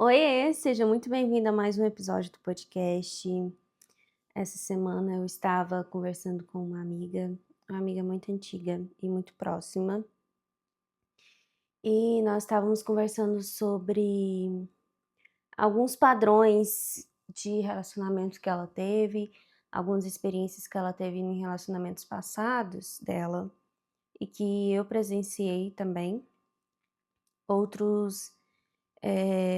Oiê, seja muito bem-vindo a mais um episódio do podcast. Essa semana eu estava conversando com uma amiga muito antiga e muito próxima, e nós estávamos conversando sobre alguns padrões de relacionamento que ela teve, algumas experiências que ela teve em relacionamentos passados dela e que eu presenciei também. Outros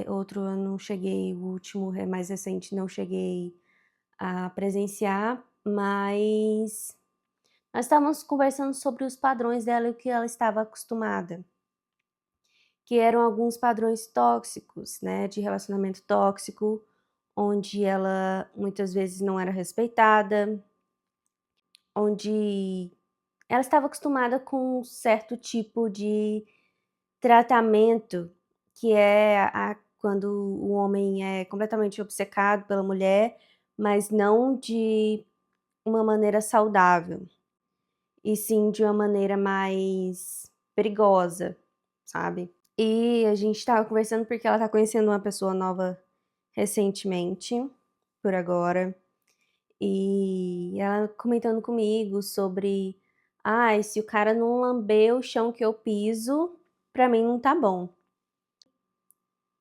outro eu não cheguei, o último mais recente não cheguei a presenciar, mas nós estávamos conversando sobre os padrões dela e o que ela estava acostumada, que eram alguns padrões tóxicos, né, de relacionamento tóxico, onde ela muitas vezes não era respeitada, onde ela estava acostumada com um certo tipo de tratamento, que é quando o homem é completamente obcecado pela mulher, mas não de uma maneira saudável, e sim de uma maneira mais perigosa, sabe. E a gente estava conversando porque ela tá conhecendo uma pessoa nova recentemente, por agora, e ela comentando comigo sobre: "Ai, se o cara não lamber o chão que eu piso, pra mim não tá bom".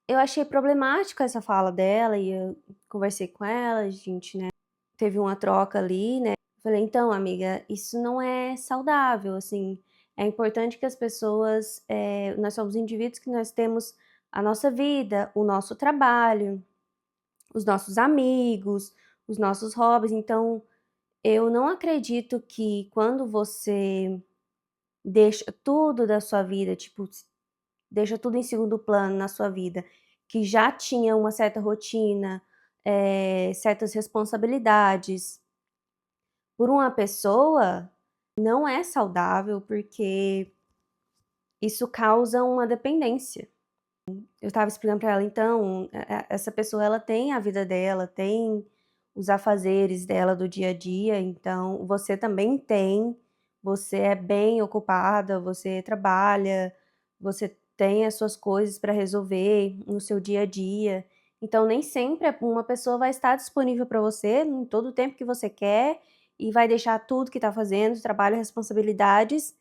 Eu achei problemático essa fala dela e eu conversei com ela, a gente, né, teve uma troca ali, né. Falei: "Então amiga, isso não é saudável, assim, é importante que as pessoas, nós somos indivíduos que nós temos a nossa vida, o nosso trabalho, os nossos amigos, os nossos hobbies, então eu não acredito que quando você deixa tudo da sua vida, tipo, deixa tudo em segundo plano na sua vida, que já tinha uma certa rotina, certas responsabilidades, por uma pessoa, não é saudável, porque isso causa uma dependência". Eu estava explicando para ela: "Então, essa pessoa ela tem a vida dela, tem os afazeres dela do dia a dia, então você também tem, você é bem ocupada, você trabalha, você tem as suas coisas para resolver no seu dia a dia, então nem sempre uma pessoa vai estar disponível para você em todo o tempo que você quer e vai deixar tudo que está fazendo, trabalho, responsabilidades,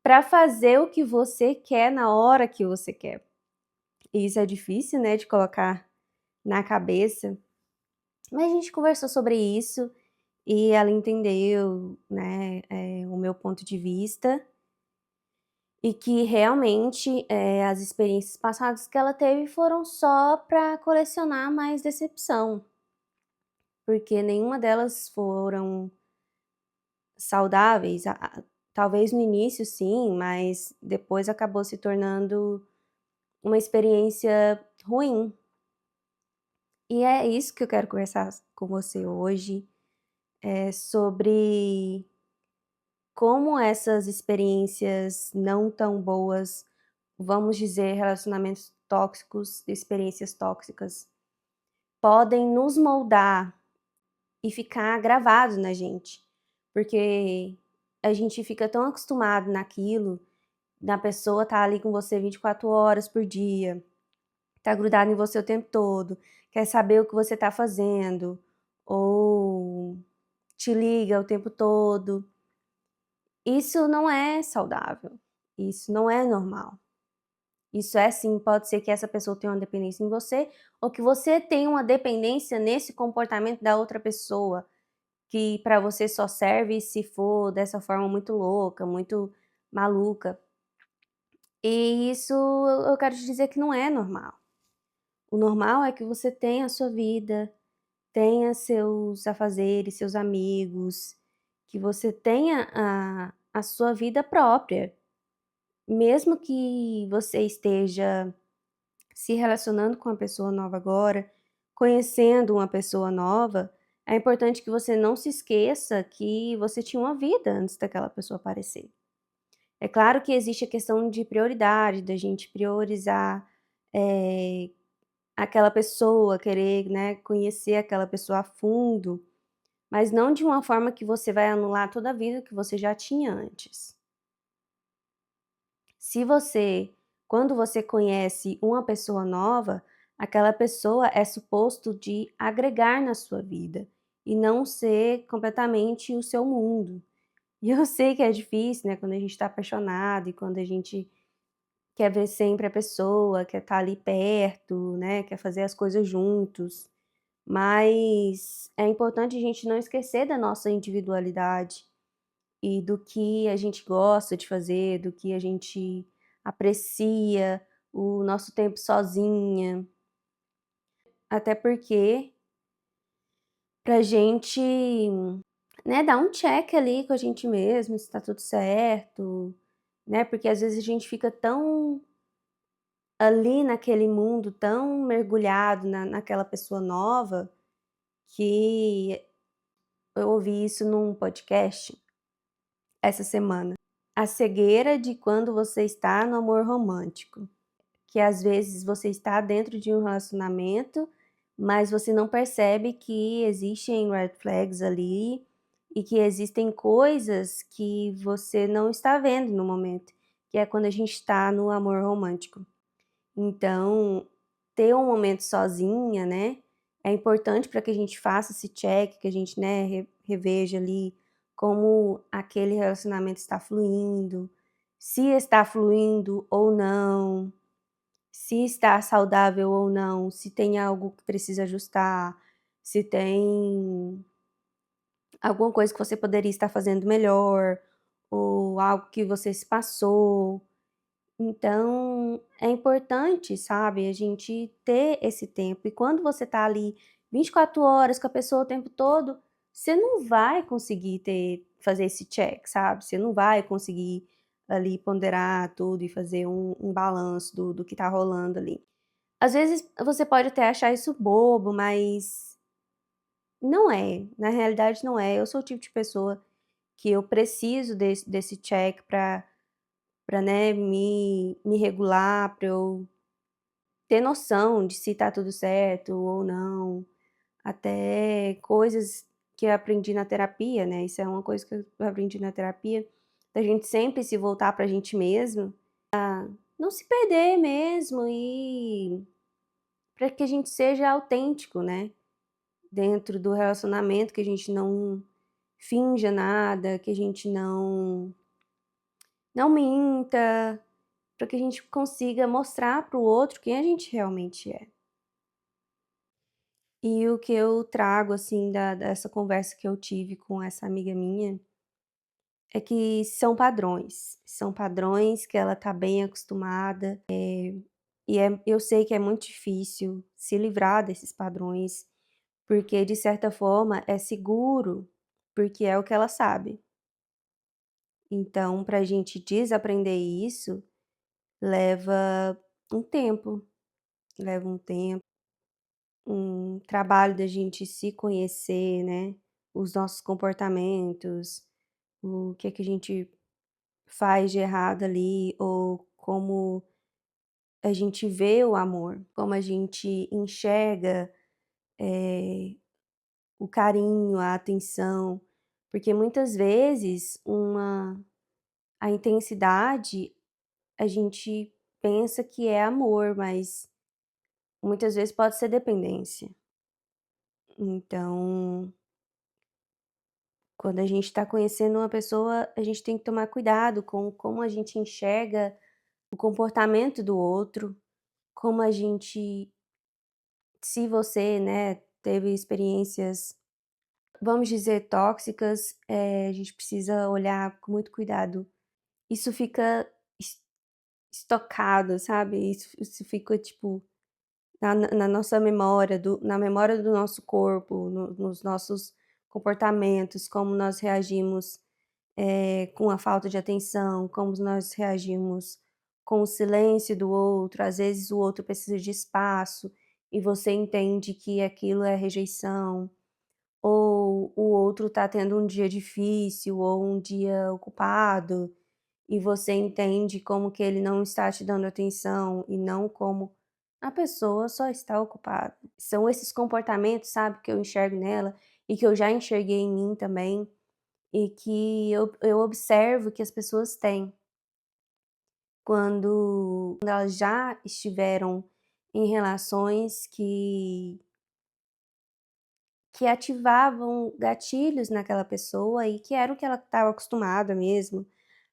para fazer o que você quer na hora que você quer". E isso é difícil, né, de colocar na cabeça, mas a gente conversou sobre isso e ela entendeu, né, o meu ponto de vista e que realmente, as experiências passadas que ela teve foram só para colecionar mais decepção, porque nenhuma delas foram saudáveis, talvez no início sim, mas depois acabou se tornando uma experiência ruim. E é isso que eu quero conversar com você hoje, é sobre como essas experiências não tão boas, vamos dizer, relacionamentos tóxicos, experiências tóxicas, podem nos moldar e ficar gravado na gente, porque a gente fica tão acostumado naquilo, da pessoa estar ali com você 24 horas por dia, tá grudado em você o tempo todo, quer saber o que você tá fazendo, ou te liga o tempo todo. Isso não é saudável, isso não é normal. Isso é sim, pode ser que essa pessoa tenha uma dependência em você, ou que você tenha uma dependência nesse comportamento da outra pessoa, que pra você só serve se for dessa forma muito louca, muito maluca. E isso eu quero te dizer que não é normal. O normal é que você tenha a sua vida, tenha seus afazeres, seus amigos, que você tenha a sua vida própria. Mesmo que você esteja se relacionando com uma pessoa nova agora, conhecendo uma pessoa nova, é importante que você não se esqueça que você tinha uma vida antes daquela pessoa aparecer. É claro que existe a questão de prioridade, da gente priorizar, eh, aquela pessoa, querer, né, conhecer aquela pessoa a fundo, mas não de uma forma que você vai anular toda a vida que você já tinha antes. Se você Quando você conhece uma pessoa nova, Aquela pessoa é suposto de agregar na sua vida e não ser completamente o seu mundo. E eu sei que é difícil, né, quando a gente está apaixonado e quando a gente quer ver sempre a pessoa, quer estar ali perto, né, quer fazer as coisas juntos, mas é importante a gente não esquecer da nossa individualidade e do que a gente gosta de fazer, do que a gente aprecia, o nosso tempo sozinha. Até porque pra gente, né, dar um check ali com a gente mesmo, se tá tudo certo, né, porque às vezes a gente fica tão ali naquele mundo, tão mergulhado naquela pessoa nova, que eu ouvi isso num podcast essa semana. A cegueira de quando você está no amor romântico. Que às vezes você está dentro de um relacionamento, mas você não percebe que existem red flags ali e que existem coisas que você não está vendo no momento, que é quando a gente está no amor romântico. Então, ter um momento sozinha, né, é importante para que a gente faça esse check, que a gente, né, reveja ali como aquele relacionamento está fluindo, se está fluindo ou não, se está saudável ou não, se tem algo que precisa ajustar, se tem alguma coisa que você poderia estar fazendo melhor, ou algo que você se passou. Então, é importante, sabe, a gente ter esse tempo. E quando você tá ali 24 horas com a pessoa o tempo todo, você não vai conseguir fazer esse check, sabe? Você não vai conseguir ali ponderar tudo e fazer um balanço do que tá rolando ali. Às vezes você pode até achar isso bobo, mas não é. Na realidade não é. Eu sou o tipo de pessoa que eu preciso desse check pra, né, me regular, pra eu ter noção de se tá tudo certo ou não. Até coisas que eu aprendi na terapia, né, isso é uma coisa que eu aprendi na terapia, da gente sempre se voltar pra gente mesmo, não se perder mesmo e pra que a gente seja autêntico, né, dentro do relacionamento, que a gente não finja nada, que a gente não minta, para que a gente consiga mostrar para o outro quem a gente realmente é. E o que eu trago, assim, dessa conversa que eu tive com essa amiga minha, é que são padrões que ela tá bem acostumada, eu sei que é muito difícil se livrar desses padrões, porque de certa forma é seguro, porque é o que ela sabe. Então, pra gente desaprender isso, leva um tempo, leva um tempo. Um trabalho da gente se conhecer, né, os nossos comportamentos, o que é que a gente faz de errado ali, ou como a gente vê o amor, como a gente enxerga, eh, o carinho, a atenção, porque muitas vezes a intensidade, a gente pensa que é amor, mas muitas vezes pode ser dependência. Então, quando a gente está conhecendo uma pessoa, a gente tem que tomar cuidado com como a gente enxerga o comportamento do outro, como a gente se você, né, teve experiências, vamos dizer, tóxicas, a gente precisa olhar com muito cuidado. Isso fica estocado, sabe, isso fica, tipo, na nossa memória, na memória do nosso corpo, nos nossos comportamentos, como nós reagimos com a falta de atenção, como nós reagimos com o silêncio do outro. Às vezes o outro precisa de espaço e você entende que aquilo é rejeição, ou o outro está tendo um dia difícil ou um dia ocupado e você entende como que ele não está te dando atenção e não como a pessoa só está ocupada. São esses comportamentos, sabe, que eu enxergo nela e que eu já enxerguei em mim também e que eu observo que as pessoas têm quando elas já estiveram em relações que ativavam gatilhos naquela pessoa e que era o que ela estava acostumada mesmo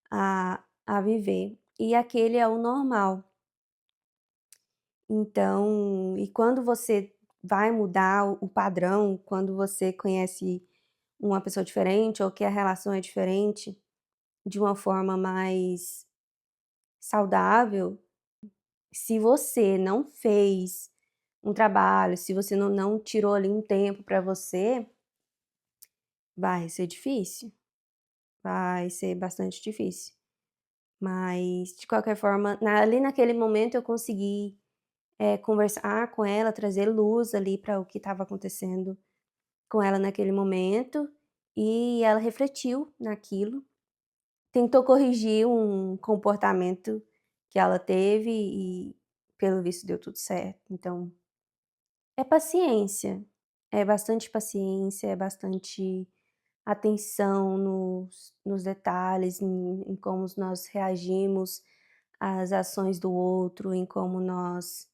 a viver. E aquele é o normal. Então, e quando você vai mudar o padrão, quando você conhece uma pessoa diferente ou que a relação é diferente, de uma forma mais saudável, se você não fez um trabalho, se você não tirou ali um tempo para você, vai ser difícil, vai ser bastante difícil. Mas, de qualquer forma, ali naquele momento eu consegui, conversar com ela, trazer luz ali para o que estava acontecendo com ela naquele momento, e ela refletiu naquilo, tentou corrigir um comportamento que ela teve e, pelo visto, deu tudo certo. Então, é paciência, é bastante paciência, é bastante atenção nos detalhes, em como nós reagimos às ações do outro, em como nós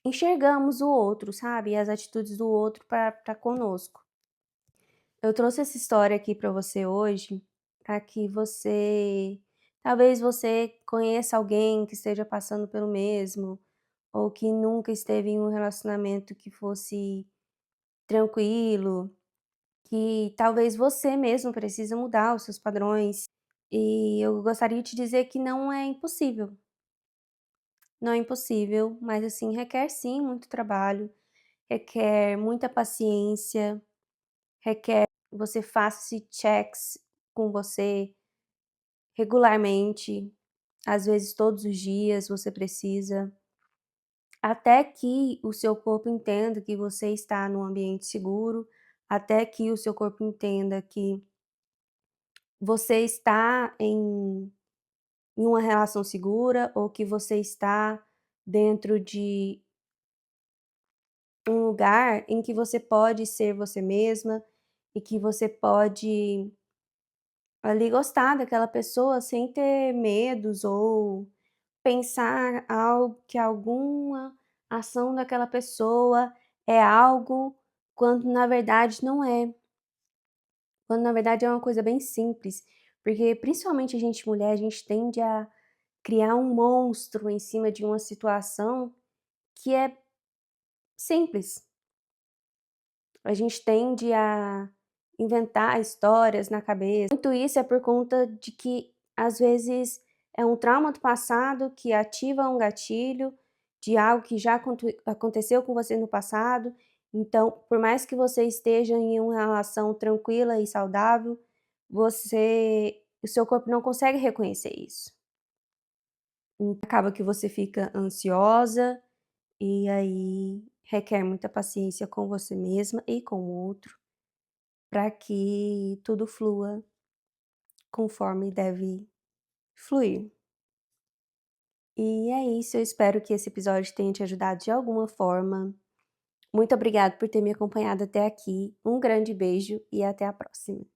enxergamos o outro, sabe, e as atitudes do outro para conosco. Eu trouxe essa história aqui para você hoje, para que talvez você conheça alguém que esteja passando pelo mesmo, ou que nunca esteve em um relacionamento que fosse tranquilo, que talvez você mesmo precisa mudar os seus padrões. E eu gostaria de te dizer que não é impossível, não é impossível, mas assim, requer sim muito trabalho, requer muita paciência, requer que você faça esse checks com você regularmente, às vezes todos os dias você precisa, até que o seu corpo entenda que você está num ambiente seguro, até que o seu corpo entenda que você está em uma relação segura ou que você está dentro de um lugar em que você pode ser você mesma e que você pode ali gostar daquela pessoa sem ter medos ou pensar algo que alguma ação daquela pessoa é algo, quando na verdade não é. Quando na verdade é uma coisa bem simples, porque principalmente a gente mulher, a gente tende a criar um monstro em cima de uma situação que é simples. A gente tende a inventar histórias na cabeça. Muito isso é por conta de que, às vezes, é um trauma do passado que ativa um gatilho de algo que já aconteceu com você no passado. Então, por mais que você esteja em uma relação tranquila e saudável, o seu corpo não consegue reconhecer isso. Acaba que você fica ansiosa e aí requer muita paciência com você mesma e com o outro, para que tudo flua conforme deve fluir. E é isso, eu espero que esse episódio tenha te ajudado de alguma forma. Muito obrigada por ter me acompanhado até aqui. Um grande beijo e até a próxima.